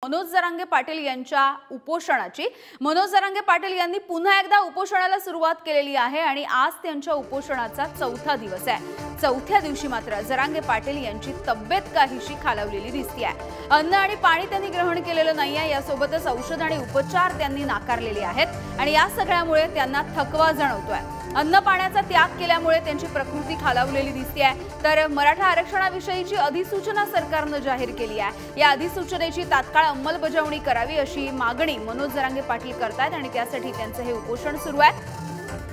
मनोज जरांगे पाटील यांच्या उपोषणाची मनोज जरांगे पाटील यांनी पुन्हा एकदा उपोषणाला सुरुवात केलेली आहे आणि आज त्यांच्या उपोषणाचा चौथा दिवस आहे। चौथ्या दिवशी मात्र जरांगे पाटील यांची तब्येत काहीशी खालावलेली दिसते आहे। अन्न आणि पाणी त्यांनी ग्रहण केलेलं नाहीये, यासोबतच औषध आणि उपचार त्यांनी नाकारलेले आहेत आणि या सगळ्यामुळे त्यांना थकवा जाणवतोय। अन्न पाण्याचा त्याग केल्यामुळे त्यांची प्रकृती खालावलेली दिसते आहे। तर मराठा आरक्षणाविषयीची अधिसूचना सरकारने जाहीर केली आहे। या अधिसूचनेची तात्काळ अंमलबजावणी करावी अशी मागणी मनोज जरांगे पाटील करतात आणि त्यासाठी त्यांचे हे उपोषण सुरू आहे।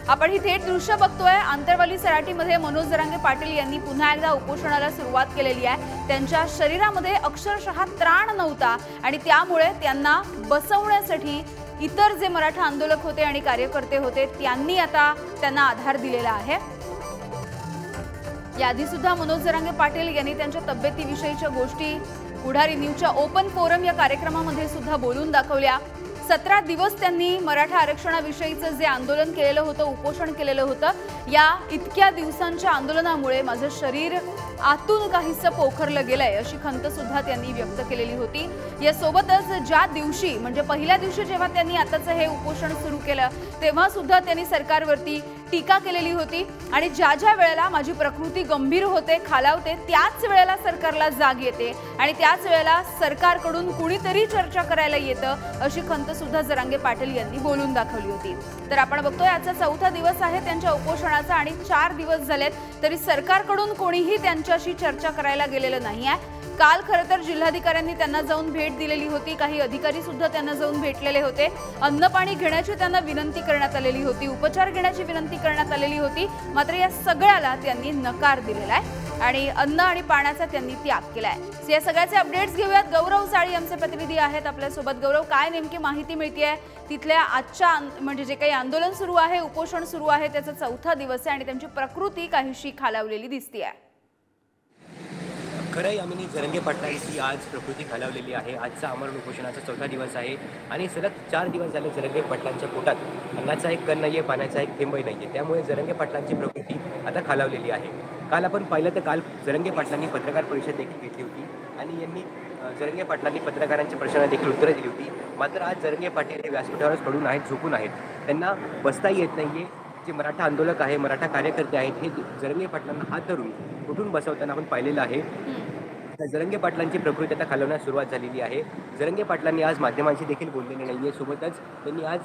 आपण ही थेट दृश्य बघतोय। आंतरवली सराटीमध्ये मनोज जरांगे पाटील यांनी पुन्हा एकदा उपोषणाला सुरुवात केलेली आहे। त्यांच्या शरीरामध्ये अक्षरशः त्राण नव्हता आणि त्यामुळे त्यांना बसवण्यासाठी इतर जे मराठा आंदोलक होते आणि कार्यकर्ते होते त्यांनी आता त्यांना आधार दिलेला आहे। याआधी सुद्धा मनोज जरांगे पाटील यांनी त्यांच्या तब्येतीविषयीच्या गोष्टी पुढारी न्यूजच्या ओपन फोरम या कार्यक्रमामध्ये सुद्धा बोलून दाखवल्या। 17 दिवस त्यांनी मराठा आरक्षणाविषयीचं जे आंदोलन केलेलं होतं, उपोषण केलेलं होतं, या इतक्या दिवसांच्या आंदोलनामुळे माझं शरीर आतून काहीसं पोखरलं गेलंय अशी खंत सुद्धा त्यांनी व्यक्त केलेली होती। यासोबतच ज्या दिवशी म्हणजे पहिल्या दिवशी जेव्हा त्यांनी आताचं हे उपोषण सुरू केलं तेव्हा सुद्धा त्यांनी सरकारवरती टीका केलेली होती आणि ज्या वेळेला माझी प्रकृती गंभीर होते, खालावते, त्याच वेळेला सरकारला जाग येते आणि त्याच वेळेला सरकारकडून कुणीतरी चर्चा करायला येतं अशी खंत सुद्धा जरांगे पाटील यांनी बोलून दाखवली होती। तर आपण बघतोय आजचा चौथा दिवस आहे त्यांच्या उपोषणाचा आणि 4 दिवस झालेत तरी सरकारकडून कोणीही त्यांच्याशी चर्चा करायला गेलेलं नाहीये। काल खरं तर जिल्हाधिकाऱ्यांनी त्यांना जाऊन भेट दिलेली होती, काही अधिकारी सुद्धा त्यांना जाऊन भेटलेले होते। अन्न पाणी घेण्याची त्यांना विनंती करण्यात आलेली होती, उपचार घेण्याची विनंती करण्यात आलेली होती, मात्र या सगळ्याला त्यांनी नकार दिलेला आहे आणि अन्न आणि पाण्याचा त्यांनी त्याग केलाय। या सगळ्याचे अपडेट्स घेऊयात। गौरव साळी आमचे प्रतिनिधी आहेत आपल्यासोबत। गौरव, काय नेमकी माहिती मिळतेय तिथल्या आजच्या म्हणजे जे काही आंदोलन सुरू आहे, उपोषण सुरू आहे, त्याचा चौथा दिवस आहे आणि त्यांची प्रकृती काहीशी खालावलेली दिसते। खरं यामिनी जरांगे पाटलांची आज प्रकृती खालावलेली आहे। आजचा आमरण उपोषणाचा चौथा दिवस आहे आणि सलग 4 दिवस झाले जरांगे पाटलांच्या पोटात अन्नाचा एक कण नाहीये, पाण्याचा एक थेंबही नाहीये, त्यामुळे जरांगे पाटलांची प्रकृती आता खालावलेली आहे। काल आपण पाहिलं तर काल जरांगे पाटलांनी पत्रकार परिषद देखील घेतली होती आणि यांनी जरांगे पाटलांनी पत्रकारांच्या प्रश्नांना देखील उत्तरं दिली होती। मात्र आज जरांगे पाटील हे व्यासपीठावरच पडून आहेत, झोपून आहेत, त्यांना बसताही येत नाहीये। जे मराठा आंदोलक आहे, मराठा कार्यकर्ते आहेत, हे जरांगे पाटलांना हात धरून कुठून बसवताना आपण पाहिलेलं आहे। जरांगे पाटलांची प्रकृती आता खालवण्यास सुरुवात झालेली आहे। जरांगे पाटलांनी आज माध्यमांशी देखील बोललेले नाहीये, सोबतच त्यांनी आज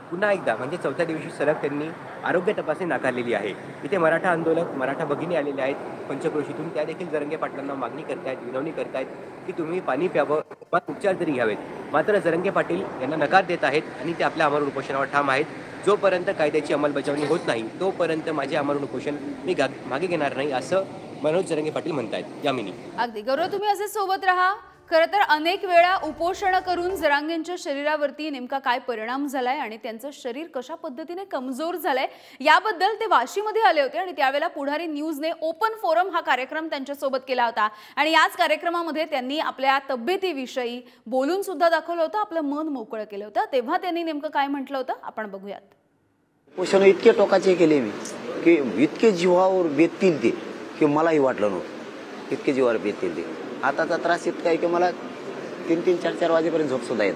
पुन्हा एकदा म्हणजे चौथ्या दिवशी सलग त्यांनी आरोग्य तपासणी नाकारलेली आहे। इथे मराठा आंदोलक, मराठा भगिनी आलेले आहेत पंचक्रोशीतून, त्या देखील जरांगे पाटलांना मागणी करतायत, विनवणी करतायत की तुम्ही पाणी प्यावं, उपचार तरी घ्यावेत। मात्र जरांगे पाटील यांना नकार देत आहेत आणि ते आपल्या आमरण उपोषणावर ठाम आहेत। जोपर्यंत कायद्याची अंमलबजावणी होत नाही तोपर्यंत माझे आमरण उपोषण मी मागे घेणार नाही, असं मनोज जरांगे पाटील म्हणतायत। यामिनी, अगदी गौरव, तुम्ही असे सोबत राहा। खरं तर अनेक वेळा उपोषण करून जरांगेंच्या शरीरावरती नेमका काय परिणाम झालाय आणि त्यांचं शरीर कशा पद्धतीने कमजोर झालंय याबद्दल ते वाशीमध्ये आले होते आणि त्यावेळेला पुढारी न्यूजने ओपन फोरम हा कार्यक्रम त्यांच्यासोबत केला होता आणि याच कार्यक्रमामध्ये त्यांनी आपल्या तब्येतीविषयी बोलून सुद्धा दाखवलं होतं, आपलं मन मोकळं केलं होतं। तेव्हा त्यांनी नेमकं काय म्हटलं होतं आपण बघूयात। उपोषण इतके टोकाचे केले मी की इतके जीवावर बेततील ते की मलाही वाटलं नव्हतं इतके जीवावर बेततील ते। आताचा त्रास इतका आहे की मला 3-3, 4-4 वाजेपर्यंत झोप सुद्धा येत,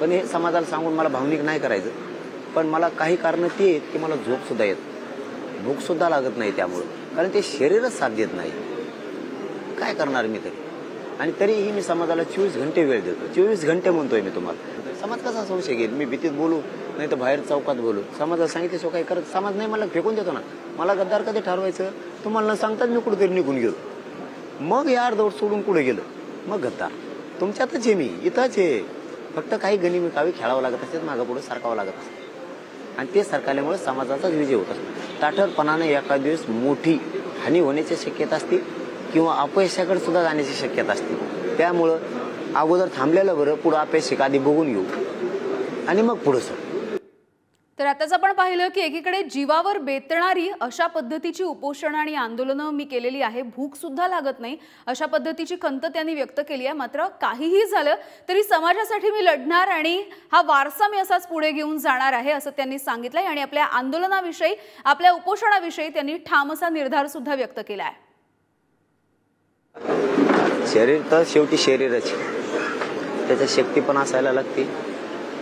पण हे समाजाला सांगून मला भावनिक नाही करायचं, पण मला काही कारण ते आहेत की मला झोप सुद्धा येत, भूक सुद्धा लागत नाही त्यामुळं, कारण ते शरीरच साथ देत नाही। काय करणार मी तरी, आणि तरीही मी समाजाला 24 घंटे वेळ देतो। 24 घंटे म्हणतोय मी तुम्हाला। समाज कसा संशय घेईल? मी भीतीत बोलू नाही तर बाहेर चौकात बोलू, समाजाला सांगितले सो काही करत समाज नाही, मला फेकून देतो ना। मला गद्दार कधी ठरवायचं तुम्हाला न सांगताच मी कुठेतरी निघून गेलो, मग यार दौड सोडून कुठे गेलं, मग गद्दार तुमच्यातच आहे, मी इथंच आहे, फक्त काही गनिमी कावी खेळावं लागत असते, मागं पुढे सारखावं लागत असतं आणि ते सरकारल्यामुळे समाजाचाच विजय होत असतो। ताठरपणाने एखाद दिवस मोठी हानी होण्याची शक्यता असते किंवा अपयशाकडे सुद्धा जाण्याची शक्यता असते। त्यामुळं अगोदर थांबलेलं बरं, पुढं अपयश आधी बघून घेऊ आणि मग पुढं सर। तर आताच आपण पाहिलं की एकीकडे जीवावर बेतणारी अशा पद्धतीची उपोषण आणि आंदोलनं मी केलेली आहे, भूक सुद्धा लागत नाही अशा पद्धतीची खंत त्यांनी व्यक्त केली आहे। मात्र काहीही झालं तरी समाजासाठी मी लढणार आणि हा वारसा मी असाच पुढे घेऊन जाणार आहे असं त्यांनी सांगितलंय आणि आपल्या आंदोलनाविषयी, आपल्या उपोषणाविषयी त्यांनी ठाम असा निर्धार सुद्धा व्यक्त केला आहे। शरीर तर शेवटी शरीरच, त्याच्यात शक्ती पण असायला लागते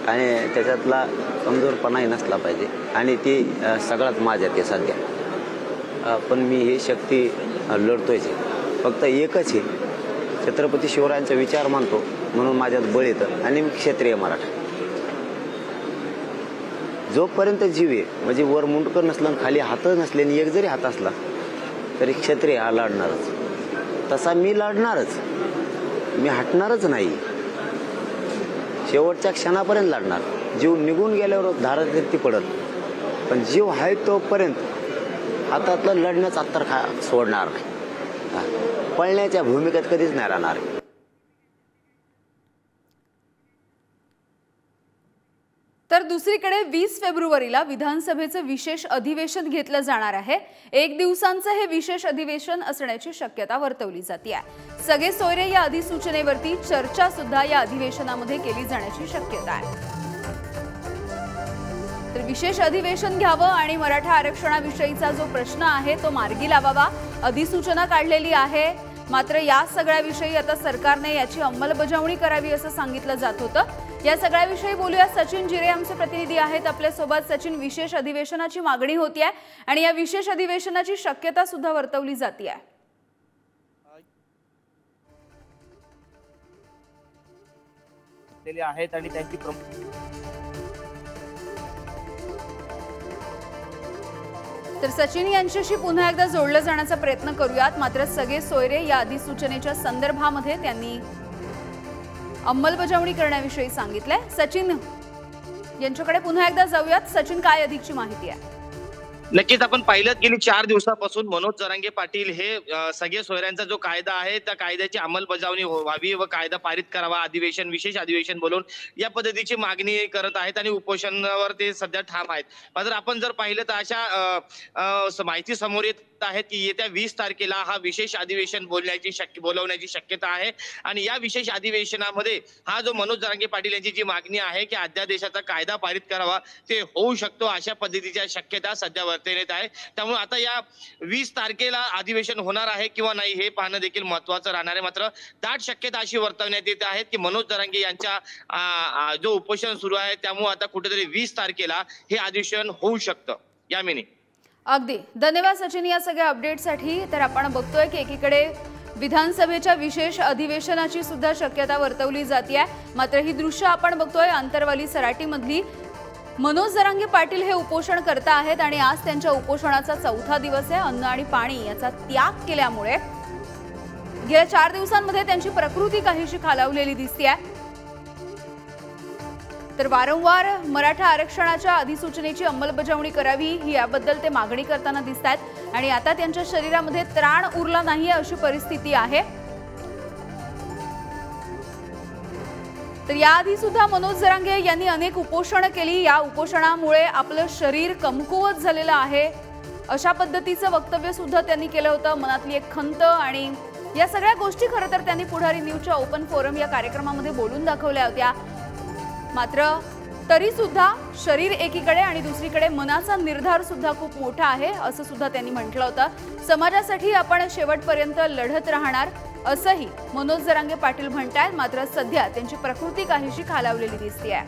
आणि त्याच्यातला कमजोरपणाही नसला पाहिजे आणि ती सगळ्यात माझ्यात आहे सध्या. पण मी ही शक्ती लढतोयच आहे. फक्त एकच आहे, छत्रपती शिवरायांचा विचार मानतो म्हणून माझ्यात बळ येतं आणि मी क्षत्रिय मराठा. जोपर्यंत जीव आहे म्हणजे वर मुंडकं नसलं आणि खाली हात नसले आणि एक जरी हात असला तरी क्षत्रिय हा लढणारच. तसा मी लढणारच, मी हटणारच नाही. शेवटच्या क्षणापर्यंत लढणार. जीव निघून गेल्यावर धाराती पडत, पण जीव आहे तोपर्यंत हातातलं लढण्याचं अत्तर सोडणार नाही. पळण्याच्या भूमिकेत कधीच नाही राहणार. तर दुसरीकडे 20 फेब्रुवारीला विधानसभेचं विशेष अधिवेशन घेतलं जाणार आहे. 1 दिवसांचं हे विशेष अधिवेशन असण्याची शक्यता वर्तवली जाते. सगळे सोयरे या अधिसूचनेवरती चर्चा सुद्धा या अधिवेशनामध्ये केली जाण्याची शक्यता आहे. तर विशेष अधिवेशन घ्यावं आणि मराठा आरक्षणाविषयीचा जो प्रश्न आहे तो मार्गी लावावा. अधिसूचना काढलेली आहे, मात्र या सगळ्याविषयी आता सरकारने याची अंमलबजावणी करावी असं सांगितलं जात होतं. या सगळ्याविषयी बोलूया. सचिन जिरे आमचे प्रतिनिधी आहेत आपल्यासोबत. सचिन, विशेष अधिवेशनाची मागणी होतीये आणि या विशेष अधिवेशनाची शक्यता सुद्धा वर्तवली जाते आहे. आहेत आणि त्यांची तर सचिन यांच्याशी पुन्हा एकदा जोडलं जाण्याचा प्रयत्न करूयात. मात्र सगळे सोयरे या अधिसूचनेच्या संदर्भामध्ये त्यांनी अंमलबजावणी करण्याविषयी सांगितलंय. सचिन यांच्याकडे पुन्हा एकदा जाऊयात. सचिन, काय अधिकची माहिती आहे? नक्कीच आपण पाहिलं गेली 4 दिवसापासून मनोज जरांगे पाटील हे सगळे सोयऱ्यांचा जो कायदा आहे त्या कायद्याची अंमलबजावणी व्हावी व कायदा पारित करावा, अधिवेशन विशेष अधिवेशन बोलून या पद्धतीची मागणी करत आहेत आणि उपोषणावर ते सध्या ठाम आहेत. मात्र आपण जर पाहिलं तर अशा माहिती समोर येत आहेत की येत्या 20 तारखेला हा विशेष अधिवेशन बोलवण्याची शक्यता आहे आणि या विशेष अधिवेशनामध्ये हा जो मनोज जरांगे पाटील यांची जी मागणी आहे की अध्यादेशाचा कायदा पारित करावा ते होऊ शकतो अशा पद्धतीच्या शक्यता सध्या वर्तवण्यात आहे. त्यामुळे आता या 20 तारखेला अधिवेशन होणार आहे किंवा नाही हे पाहणं देखील महत्त्वाचं राहणार आहे. मात्र दाट शक्यता अशी वर्तवण्यात येत आहे की मनोज जरांगे यांच्या जो उपोषण सुरू आहे त्यामुळे आता कुठेतरी 20 तारखेला हे अधिवेशन होऊ शकतं. यामिनी, अगदी धन्यवाद सचिन या सगळ्या अपडेटसाठी. तर आपण बघतोय की एकीकडे विधानसभेच्या विशेष अधिवेशनाची सुद्धा शक्यता वर्तवली जाते. मात्र ही दृश्य आपण बघतोय अंतरवाली सराटीमधली. मनोज जरांगे पाटील हे उपोषण करता आहेत आणि आज त्यांच्या उपोषणाचा 4था दिवस आहे. अन्न आणि पाणी याचा त्याग केल्यामुळे गेल्या 4 दिवसांमध्ये त्यांची प्रकृती काहीशी खालावलेली दिसते. तर वारंवार मराठा आरक्षणाच्या अधिसूचनेची अंमलबजावणी करावी ही याबद्दल ते मागणी करताना दिसत आहेत आणि आता त्यांच्या शरीरामध्ये त्राण उरला नाही अशी परिस्थिती आहे. तर याआधी सुद्धा मनोज जरांगे यांनी अनेक उपोषण केली. या उपोषणामुळे आपलं शरीर कमकुवत झालेलं आहे अशा पद्धतीचं वक्तव्य सुद्धा त्यांनी केलं होतं. मनातली एक खंत आणि या सगळ्या गोष्टी खरं तर त्यांनी पुढारी न्यूजच्या ओपन फोरम या कार्यक्रमामध्ये बोलून दाखवल्या होत्या. मात्र तरी सुद्धा शरीर एकीकडे आणि दुसरीकडे मनाचा निर्धार सुद्धा खूप मोठा आहे असं सुद्धा त्यांनी म्हटलं होतं. समाजासाठी आपण शेवटपर्यंत लढत राहणार असंही मनोज जरांगे पाटील म्हणतायत. मात्र सध्या त्यांची प्रकृती काहीशी खालावलेली दिसतेय.